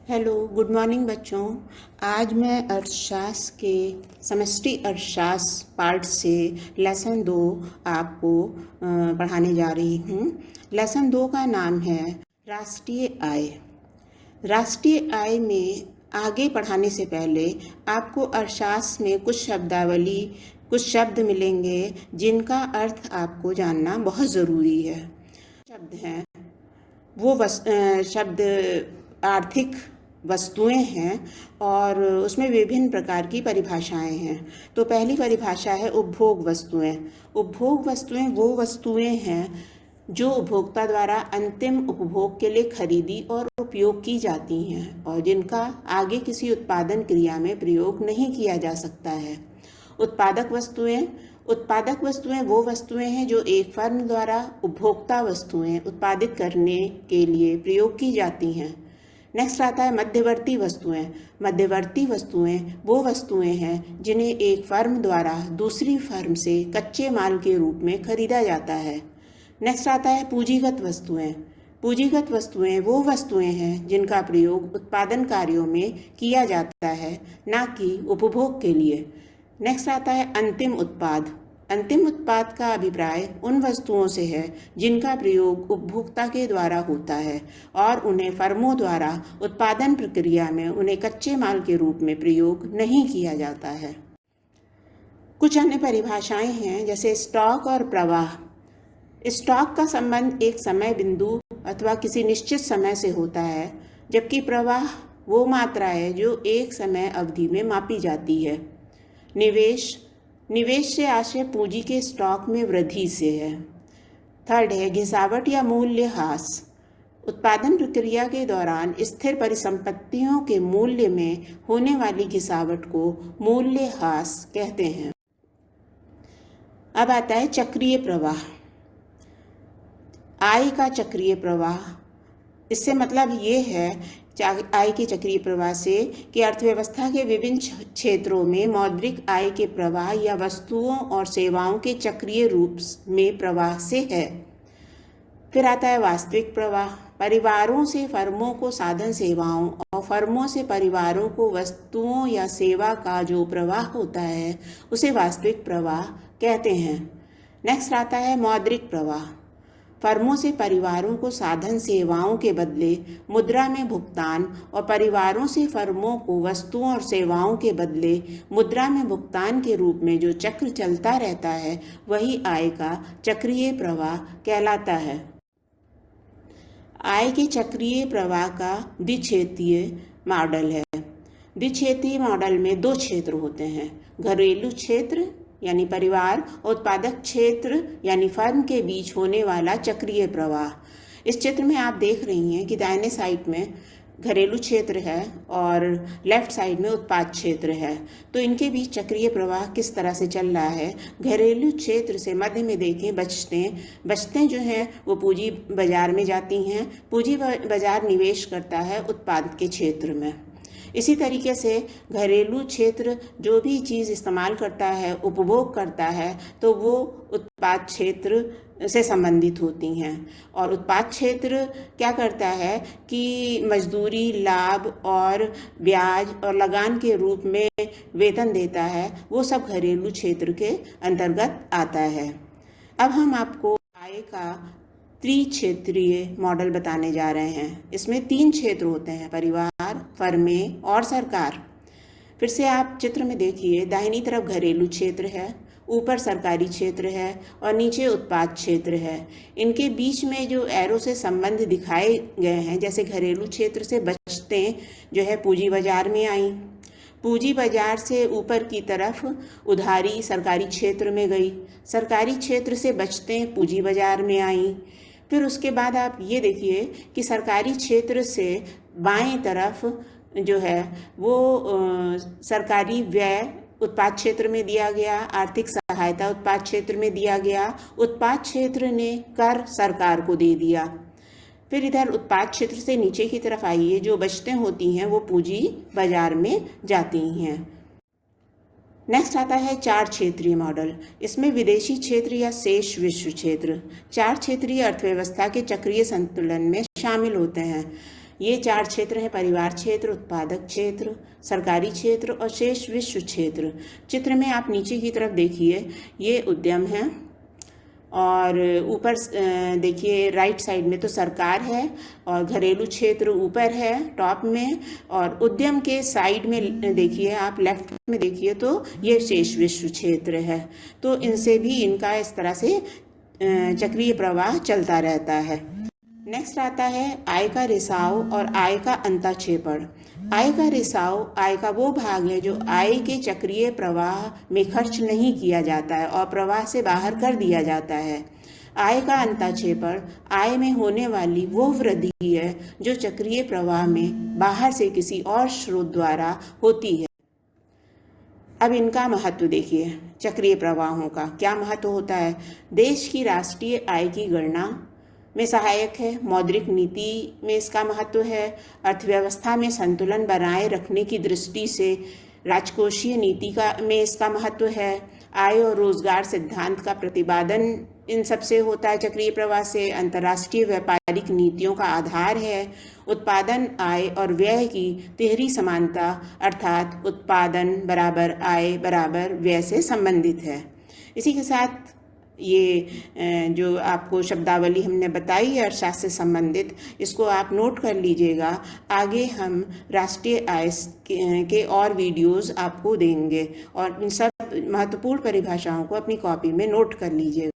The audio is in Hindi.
हेलो, गुड मॉर्निंग बच्चों। आज मैं अर्थशास्त्र के समष्टि अर्थशास्त्र पार्ट से लेसन 2 आपको पढ़ाने जा रही हूँ। लेसन 2 का नाम है राष्ट्रीय आय। राष्ट्रीय आय में आगे पढ़ाने से पहले आपको अर्थशास्त्र में कुछ शब्दावली, कुछ शब्द मिलेंगे जिनका अर्थ आपको जानना बहुत ज़रूरी है। शब्द हैं वो शब्द आर्थिक वस्तुएं हैं और उसमें विभिन्न प्रकार की परिभाषाएं हैं। तो पहली परिभाषा है उपभोग वस्तुएं। उपभोग वस्तुएं वो वस्तुएं हैं जो उपभोक्ता द्वारा अंतिम उपभोग के लिए खरीदी और उपयोग की जाती हैं और जिनका आगे किसी उत्पादन क्रिया में प्रयोग नहीं किया जा सकता है। उत्पादक वस्तुएं वो वस्तुएं हैं जो एक फर्म द्वारा उपभोक्ता वस्तुएं उत्पादित करने के लिए प्रयोग की जाती हैं। नेक्स्ट आता है मध्यवर्ती वस्तुएं। मध्यवर्ती वस्तुएं वो वस्तुएं हैं जिन्हें एक फर्म द्वारा दूसरी फर्म से कच्चे माल के रूप में खरीदा जाता है। नेक्स्ट आता है पूंजीगत वस्तुएं। पूंजीगत वस्तुएं वो वस्तुएं हैं जिनका प्रयोग उत्पादन कार्यों में किया जाता है, ना कि उपभोग के लिए। नेक्स्ट आता है अंतिम उत्पाद। अंतिम उत्पाद का अभिप्राय उन वस्तुओं से है जिनका प्रयोग उपभोक्ता के द्वारा होता है और उन्हें फर्मों द्वारा उत्पादन प्रक्रिया में उन्हें कच्चे माल के रूप में प्रयोग नहीं किया जाता है। कुछ अन्य परिभाषाएं हैं जैसे स्टॉक और प्रवाह। स्टॉक का संबंध एक समय बिंदु अथवा किसी निश्चित समय से होता है, जबकि प्रवाह वो मात्रा है जो एक समय अवधि में मापी जाती है। निवेश से आशय पूंजी के स्टॉक में वृद्धि से है। थर्ड है घिसावट या मूल्यह्रास। उत्पादन प्रक्रिया के दौरान स्थिर परिसंपत्तियों के मूल्य में होने वाली घिसावट को मूल्यह्रास कहते हैं। अब आता है चक्रीय प्रवाह। आय का चक्रीय प्रवाह। इससे मतलब ये है आय के चक्रीय प्रवाह से कि अर्थव्यवस्था के विभिन्न क्षेत्रों में मौद्रिक आय के प्रवाह या वस्तुओं और सेवाओं के चक्रीय रूप में प्रवाह से है। फिर आता है वास्तविक प्रवाह। परिवारों से फर्मों को साधन सेवाओं और फर्मों से परिवारों को वस्तुओं या सेवा का जो प्रवाह होता है उसे वास्तविक प्रवाह कहते हैं। नेक्स्ट आता है मौद्रिक प्रवाह। फर्मों से परिवारों को साधन सेवाओं के बदले मुद्रा में भुगतान और परिवारों से फर्मों को वस्तुओं और सेवाओं के बदले मुद्रा में भुगतान के रूप में जो चक्र चलता रहता है वही आय का चक्रीय प्रवाह कहलाता है। आय के चक्रीय प्रवाह का द्विक्षेत्रीय मॉडल है। द्विक्षेत्रीय मॉडल में 2 क्षेत्र होते हैं, घरेलू क्षेत्र यानी परिवार और उत्पादक क्षेत्र यानी फर्म के बीच होने वाला चक्रीय प्रवाह। इस चित्र में आप देख रही हैं कि दाहिने साइड में घरेलू क्षेत्र है और लेफ्ट साइड में उत्पाद क्षेत्र है। तो इनके बीच चक्रीय प्रवाह किस तरह से चल रहा है। घरेलू क्षेत्र से मध्य में देखें बचतें जो हैं वो पूंजी बाजार में जाती हैं। पूंजी बाजार निवेश करता है उत्पाद के क्षेत्र में। इसी तरीके से घरेलू क्षेत्र जो भी चीज़ इस्तेमाल करता है, उपभोग करता है, तो वो उत्पाद क्षेत्र से संबंधित होती हैं। और उत्पाद क्षेत्र क्या करता है कि मजदूरी, लाभ और ब्याज और लगान के रूप में वेतन देता है, वो सब घरेलू क्षेत्र के अंतर्गत आता है। अब हम आपको आय का त्रिक्षेत्रीय मॉडल बताने जा रहे हैं। इसमें 3 क्षेत्र होते हैं, परिवार, फर्में और सरकार। फिर से आप चित्र में देखिए, दाहिनी तरफ घरेलू क्षेत्र है, ऊपर सरकारी क्षेत्र है और नीचे उत्पाद क्षेत्र है। इनके बीच में जो एरो से संबंध दिखाए गए हैं, जैसे घरेलू क्षेत्र से बचतें जो है पूंजी बाजार में आई, पूंजी बाजार से ऊपर की तरफ उधारी सरकारी क्षेत्र में गई, सरकारी क्षेत्र से बचतें पूंजी बाजार में आई। फिर उसके बाद आप ये देखिए कि सरकारी क्षेत्र से बाएं तरफ जो है वो सरकारी व्यय उत्पाद क्षेत्र में दिया गया, आर्थिक सहायता उत्पाद क्षेत्र में दिया गया, उत्पाद क्षेत्र ने कर सरकार को दे दिया। फिर इधर उत्पाद क्षेत्र से नीचे की तरफ आइए, जो बचतें होती हैं वो पूंजी बाजार में जाती हैं। नेक्स्ट आता है 4 क्षेत्रीय मॉडल। इसमें विदेशी क्षेत्र या शेष विश्व क्षेत्र 4 क्षेत्रीय अर्थव्यवस्था के चक्रीय संतुलन में शामिल होते हैं। ये 4 क्षेत्र हैं: परिवार क्षेत्र, उत्पादक क्षेत्र, सरकारी क्षेत्र और शेष विश्व क्षेत्र। चित्र में आप नीचे की तरफ देखिए, ये उद्यम है और ऊपर देखिए राइट साइड में तो सरकार है और घरेलू क्षेत्र ऊपर है टॉप में, और उद्यम के साइड में देखिए आप लेफ्ट में देखिए तो ये शेष विश्व क्षेत्र है। तो इनसे भी इनका इस तरह से चक्रीय प्रवाह चलता रहता है। नेक्स्ट आता है आय का रिसाव और आय का अंतःक्षेपण। आय का रिसाव आय का वो भाग है जो आय के चक्रीय प्रवाह में खर्च नहीं किया जाता है और प्रवाह से बाहर कर दिया जाता है। आय का अंतःक्षेपण आय में होने वाली वो वृद्धि है जो चक्रीय प्रवाह में बाहर से किसी और स्रोत द्वारा होती है। अब इनका महत्व देखिए, चक्रीय प्रवाहों का क्या महत्व होता है। देश की राष्ट्रीय आय की गणना में सहायक है, मौद्रिक नीति में इसका महत्व है, अर्थव्यवस्था में संतुलन बनाए रखने की दृष्टि से राजकोषीय नीति में इसका महत्व है, आय और रोजगार सिद्धांत का प्रतिपादन इन सबसे होता है चक्रीय प्रवाह से, अंतर्राष्ट्रीय व्यापारिक नीतियों का आधार है, उत्पादन आय और व्यय की तिहरी समानता अर्थात उत्पादन बराबर आय बराबर व्यय से संबंधित है। इसी के साथ ये जो आपको शब्दावली हमने बताई है अर्थशास्त्र से संबंधित, इसको आप नोट कर लीजिएगा। आगे हम राष्ट्रीय आय के और वीडियोस आपको देंगे और इन सब महत्वपूर्ण परिभाषाओं को अपनी कॉपी में नोट कर लीजिएगा।